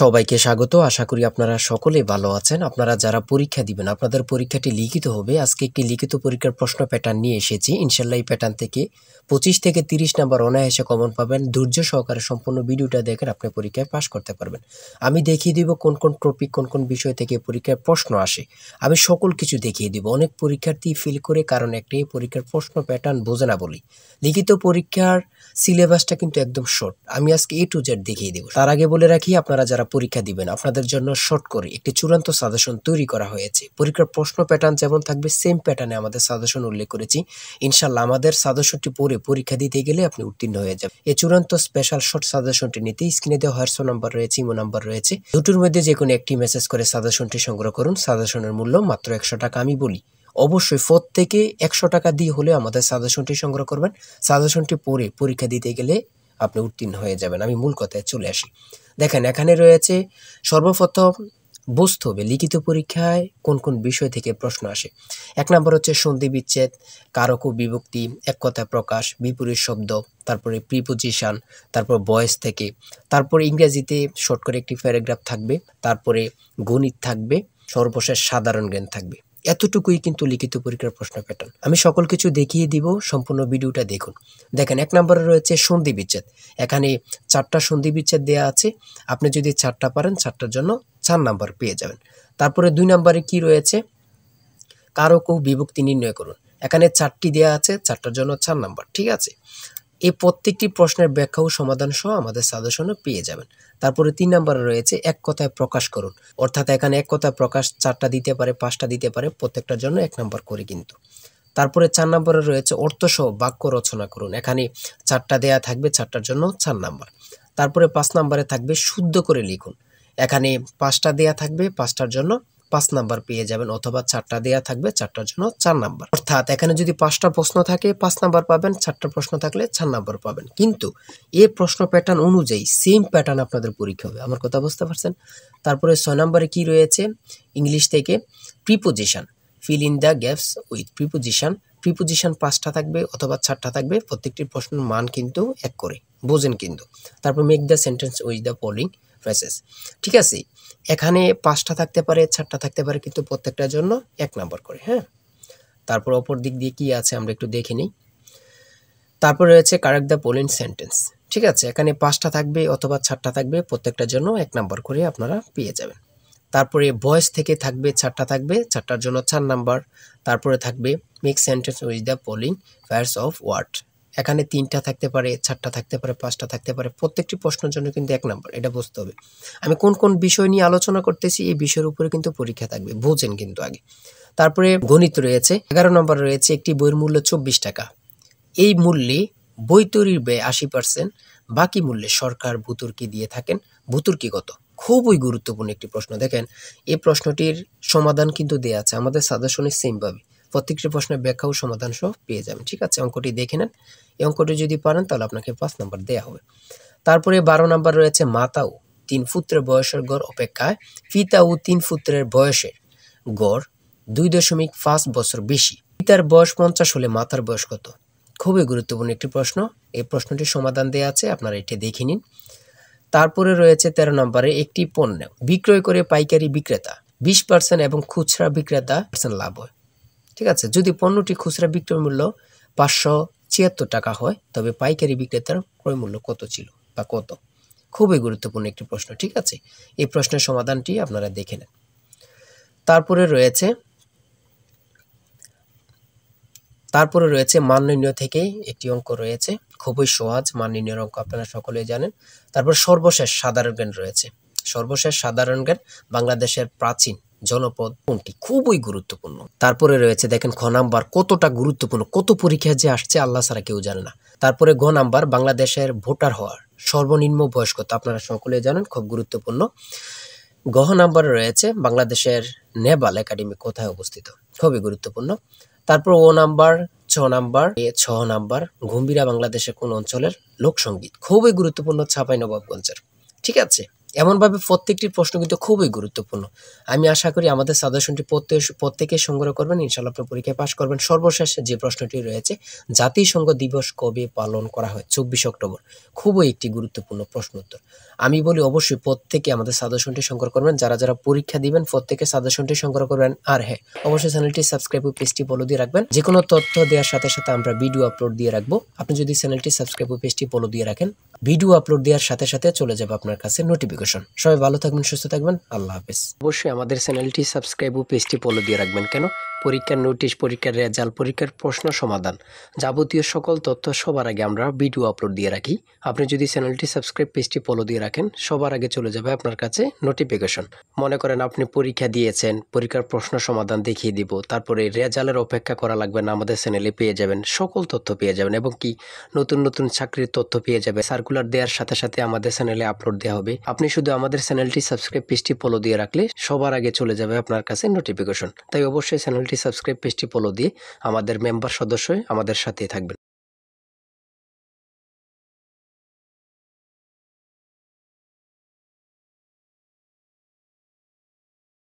সবাইকে স্বাগত। আশা করি আপনারা সকলেই ভালো আছেন। আপনারা যারা পরীক্ষা দিবেন, আপনাদের পরীক্ষাটি লিখিত হবে। আজকে একটি লিখিত পরীক্ষার প্রশ্ন প্যাটার্ন নিয়ে এসেছি। ইনশাআল্লাহ এই প্যাটার্ন থেকে 25 থেকে 30 নাম্বার অনায়াসে কমন পাবেন। ধৈর্য সহকারে সম্পূর্ণ ভিডিওটা দেখেন, আপনি পরীক্ষায় পাস করতে পারবেন। আমি দেখিয়ে দিব কোন কোন টপিক, কোন কোন বিষয় থেকে পরীক্ষায় প্রশ্ন আসে। আমি সকল কিছু দেখিয়ে দিব। অনেক পরীক্ষার্থী ফেল করে কারণ একটাই, পরীক্ষার প্রশ্ন প্যাটার্ন বোঝে না বলি। লিখিত পরীক্ষার সিলেবাসটা কিন্তু একদম শর্ট। আমি আজকে A to Z দেখিয়ে দেব। তার আগে বলে রাখি, আপনারা যারা পরীক্ষা দিবেন আপনাদের জন্য শর্ট করে একটি চূড়ান্ত সাজেশন তৈরি করা হয়েছে। পরীক্ষার প্রশ্ন প্যাটার্ন যেমন থাকবে সেম প্যাটার্নে আমাদের সাজেশন উল্লেখ করেছি। ইনশাআল্লাহ আমাদের সাজেশনটি পড়ে পরীক্ষা দিতে গেলে আপনি উত্তীর্ণ হয়ে যাবেন। এই চূড়ান্ত স্পেশাল শর্ট সাজেশনটি নিতে স্ক্রিনে দেওয়া হোয়াটসঅ্যাপ নাম্বার রয়েছে, ইমো নাম্বার রয়েছে। দুটোর মধ্যে যে কোনো একটি মেসেজ করে সাজেশনটি সংগ্রহ করুন। সাজেশনের মূল্য মাত্র 100 টাকা। আমি বলি অবশ্যই প্রত্যেকে 100 টাকা দিয়ে হলে আমাদের সাজেশনটি সংগ্রহ করবেন। সাজেশনটি পড়ে পরীক্ষা দিতে গেলে আপনি উত্তীর্ণ হয়ে যাবেন। আমি মূল কথায় চলে আসি। দেখেন, এখানে রয়েছে সর্বপ্রথম বুঝতে হবে লিখিত পরীক্ষায় কোন কোন বিষয় থেকে প্রশ্ন আসে। 1 নম্বর হচ্ছে সন্ধি বিচ্ছেদ, কারক ও বিভক্তি, এক কথায় প্রকাশ, বিপরীত শব্দ, তারপরে প্রিপোজিশন, তারপর ভয়েস থেকে, তারপরে ইংরেজিতে শর্ট করে একটি প্যারাগ্রাফ থাকবে, তারপরে গণিত থাকবে, সর্বশেষ সাধারণ জ্ঞান থাকবে। এতটুকুই কিন্তু লিখিত পরীক্ষার প্রশ্ন প্যাটার্ন। আমি সকল কিছু দেখিয়ে দিব, সম্পূর্ণ ভিডিওটা দেখুন। দেখেন, 1 নম্বরে রয়েছে সন্ধি বিচ্ছেদ। এখানে 4টা সন্ধি বিচ্ছেদ দেওয়া আছে। আপনি যদি 4টা পারেন 4টার জন্য 4 নাম্বার পেয়ে যাবেন। তারপরে 2 নম্বরে কি রয়েছে, কারক ও বিভক্তি নির্ণয় করুন। এখানে 4টি দেওয়া আছে, 4টার জন্য 4 নাম্বার। ঠিক আছে, এই প্রত্যেকটি প্রশ্নের ব্যাখ্যা ও সমাধান সহ আমাদের সাজেশনে পেয়ে যাবেন। তারপরে 3 নম্বরে রয়েছে এক কথায় প্রকাশ করুন। অর্থাৎ এখানে এক কথায় প্রকাশ 4টা দিতে পারে, 5টা দিতে পারে, প্রত্যেকটার জন্য 1 নাম্বার করে কিন্তু। তারপরে 4 নম্বরে রয়েছে অর্থসহ বাক্য রচনা করুন। এখানে 4টা দেয়া থাকবে, 4টার জন্য 4 নাম্বার। তারপরে 5 নম্বরে থাকবে শুদ্ধ করে লিখুন। এখানে 5টা দেয়া থাকবে, 5টার জন্য 5 নাম্বার পেয়ে যাবেন, অথবা 4টা দেয়া থাকবে, 4টার জন্য 4 নাম্বার। অর্থাৎ এখানে যদি 5টা প্রশ্ন থাকে 5 নাম্বার পাবেন, 4টা প্রশ্ন থাকলে 4 নাম্বার পাবেন। কিন্তু এই প্রশ্ন প্যাটার্ন অনুযায়ী সেম প্যাটার্ন আপনাদের পরীক্ষা হবে। আমার কথা বুঝতে পারছেন? তারপরে 6 নম্বরে কি রয়েছে, ইংলিশ থেকে preposition, fill in the gaps with preposition. Preposition 5টা থাকবে অথবা 4টা থাকবে, প্রত্যেকটি প্রশ্নের মান কিন্তু 1 করে, বোঝেন কিন্তু। তারপর make the sentence with the following phrases. ঠিক আছে, এখানে 5টা থাকতে পারে, 4টা থাকতে পারে, কিন্তু প্রত্যেকটার জন্য 1 নাম্বার করে। হ্যাঁ, তারপর অপর দিক দিয়ে কি আছে আমরা একটু দেখে নিই। তারপর রয়েছে কারেক্ট দ্য ফলোইং সেন্টেন্স। ঠিক আছে, এখানে 5টা থাকবে অথবা 4টা থাকবে, প্রত্যেকটার জন্য 1 নাম্বার করে আপনারা পেয়ে যাবেন। তারপরে ভয়েস থেকে থাকবে 4টা থাকবে, 4টার জন্য 4 নাম্বার। তারপরে থাকবে make sentence with the following pairs of word. এখানে 3টা থাকতে পারে, 4টা থাকতে পারে, 5টা থাকতে পারে, প্রত্যেকটি প্রশ্নের জন্য কিন্তু 1 নাম্বার। এটা বুঝতে হবে। আমি কোন কোন বিষয় নিয়ে আলোচনা করতেছি, এই বিষয়ের উপরে কিন্তু পরীক্ষা থাকবে, বোঝেন কিন্তু আগে। তারপরে গণিত রয়েছে। 11 নম্বর রয়েছে একটি বইয়ের মূল্য 24 টাকা। এই মূল্যে বই তৈরির ব্যয় 80%, বাকি মূল্যে সরকার ভর্তুকি দিয়ে থাকেন। ভর্তুকি কত? খুবই গুরুত্বপূর্ণ একটি প্রশ্ন। দেখেন, এই প্রশ্নটির সমাধান কিন্তু দেওয়া আছে আমাদের সাজেশনে সেম ভাবে। প্রত্যেকটি প্রশ্নের ব্যাখ্যা ও সমাধান সহ পেয়ে যাবেন। ঠিক আছে, অঙ্কটি দেখে নেন। এই অঙ্কটি যদি পারেন তাহলে আপনাকে 5 নাম্বার দেওয়া হবে। তারপরে 12 নাম্বার রয়েছে মাতা ও 3 পুত্রের বয়সের গড় অপেক্ষায় পিতা ও 3 পুত্রের বয়সের গড় 2.5 বছর বেশি। পিতার বয়স 50 হলে মাতার বয়স কত? খুবই গুরুত্বপূর্ণ একটি প্রশ্ন। এই প্রশ্নটির সমাধান দেওয়া আছে, আপনারা এটি দেখে নিন। তারপরে রয়েছে 13 নম্বরে একটি পণ্য বিক্রয় করে পাইকারি বিক্রেতা 20% এবং খুচরা বিক্রেতা লাভ হয়। ঠিক আছে, যদি পণ্যটি খুচরা বিক্রয় মূল্য 576 টাকা হয়, তবে পাইকারি বিক্রেতার ক্রয় মূল্য কত ছিল বা কত? খুবই গুরুত্বপূর্ণ একটি প্রশ্ন। ঠিক আছে, এই প্রশ্নের সমাধানটি আপনারা দেখে নেন। তারপরে রয়েছে মান নির্ণয় থেকে একটি অঙ্ক রয়েছে, খুবই সহজ মান নির্ণয়ের অঙ্ক, আপনারা সকলেই জানেন। তারপর সর্বশেষ সাধারণ জ্ঞান রয়েছে। সর্বশেষ সাধারণ জ্ঞান, বাংলাদেশের প্রাচীন জনপদ কোনটি? খুবই গুরুত্বপূর্ণ। তারপরে রয়েছে দেখেন খ নাম্বার, কতটা গুরুত্বপূর্ণ, কত পরীক্ষা যে আসছে আল্লাহ ছাড়া কেউ জানে না। তারপরে গ নাম্বার, বাংলাদেশের ভোটার হওয়ার সর্বনিম্ন বয়স কত? আপনারা সকলেই জানেন, খুব গুরুত্বপূর্ণ। গ নাম্বারে রয়েছে বাংলাদেশের নেভাল একাডেমি কোথায় অবস্থিত? খুবই গুরুত্বপূর্ণ। তারপর ও নাম্বার, 6 নাম্বার গম্ভীরা বাংলাদেশের কোন অঞ্চলের লোকসঙ্গীত? খুবই গুরুত্বপূর্ণ, চাঁপাইনবাবগঞ্জের। ঠিক আছে, এমনভাবে প্রত্যেকটি প্রশ্ন কিন্তু খুবই গুরুত্বপূর্ণ। আমি আশা করি আমাদের সাজেশনটি প্রত্যেকে সংগ্রহ করবেন, ইনশাআল্লাহ আপনি পরীক্ষায় পাস করবেন। সর্বশেষ যে প্রশ্নটি রয়েছে, জাতিসংঘ দিবস কবে পালন করা হয়? 24 অক্টোবর। খুবই একটি গুরুত্বপূর্ণ প্রশ্ন উত্তর। আমি বলি অবশ্যই প্রত্যেকে আমাদের সাজেশনটি সংগ্রহ করবেন। যারা পরীক্ষা দিবেন প্রত্যেকে সাজেশনটি সংগ্রহ করবেন। আর হ্যাঁ, অবশ্যই চ্যানেলটি সাবস্ক্রাইব ও পেজটি ফলো দিয়ে রাখবেন। যে কোনো তথ্য দেওয়ার সাথে সাথে আমরা ভিডিও আপলোড দিয়ে রাখবো। আপনি যদি চ্যানেলটি সাবস্ক্রাইব ও পেজটি ফলো দিয়ে রাখেন, ভিডিও আপলোড দেওয়ার সাথে সাথে চলে যাবে আপনার কাছে নোটিফিকেশন। সবাই ভালো থাকবেন, সুস্থ থাকবেন, আল্লাহ হাফেজ। অবশ্যই আমাদের চ্যানেলটি সাবস্ক্রাইব ও পেজটি ফলো দিয়ে রাখবেন। কেন? পরীক্ষার নোটিশ, পরীক্ষার রেজাল্ট, পরীক্ষার প্রশ্ন সমাধান, যাবতীয় সকল তথ্য সবার আগে আমরা ভিডিও আপলোড দিয়ে রাখি। আপনি যদি চ্যানেলটি সাবস্ক্রাইব, পেজটি ফলো দিয়ে রাখেন, সবার আগে চলে যাবে আপনার কাছে নোটিফিকেশন। মনে করেন আপনি পরীক্ষা দিয়েছেন, পরীক্ষার প্রশ্ন সমাধান দেখিয়ে দিব, তারপরে রেজাল্টের অপেক্ষা করা লাগবে না, আমাদের চ্যানেলে পেয়ে যাবেন, সকল তথ্য পেয়ে যাবেন এবং কি নতুন নতুন চাকরির তথ্য পেয়ে যাবে। সার্কুলার দেওয়ার সাথে সাথে আমাদের চ্যানেলে আপলোড দেওয়া হবে। আপনি শুধু আমাদের চ্যানেলটি সাবস্ক্রাইব, পেজটি ফলো দিয়ে রাখলে সবার আগে চলে যাবে আপনার কাছে নোটিফিকেশন। তাই অবশ্যই চ্যানেলটি সাবস্ক্রাইব, পেজটি ফলো দিয়ে আমাদের মেম্বার সদস্য হয়ে আমাদের সাথেই থাকবেন।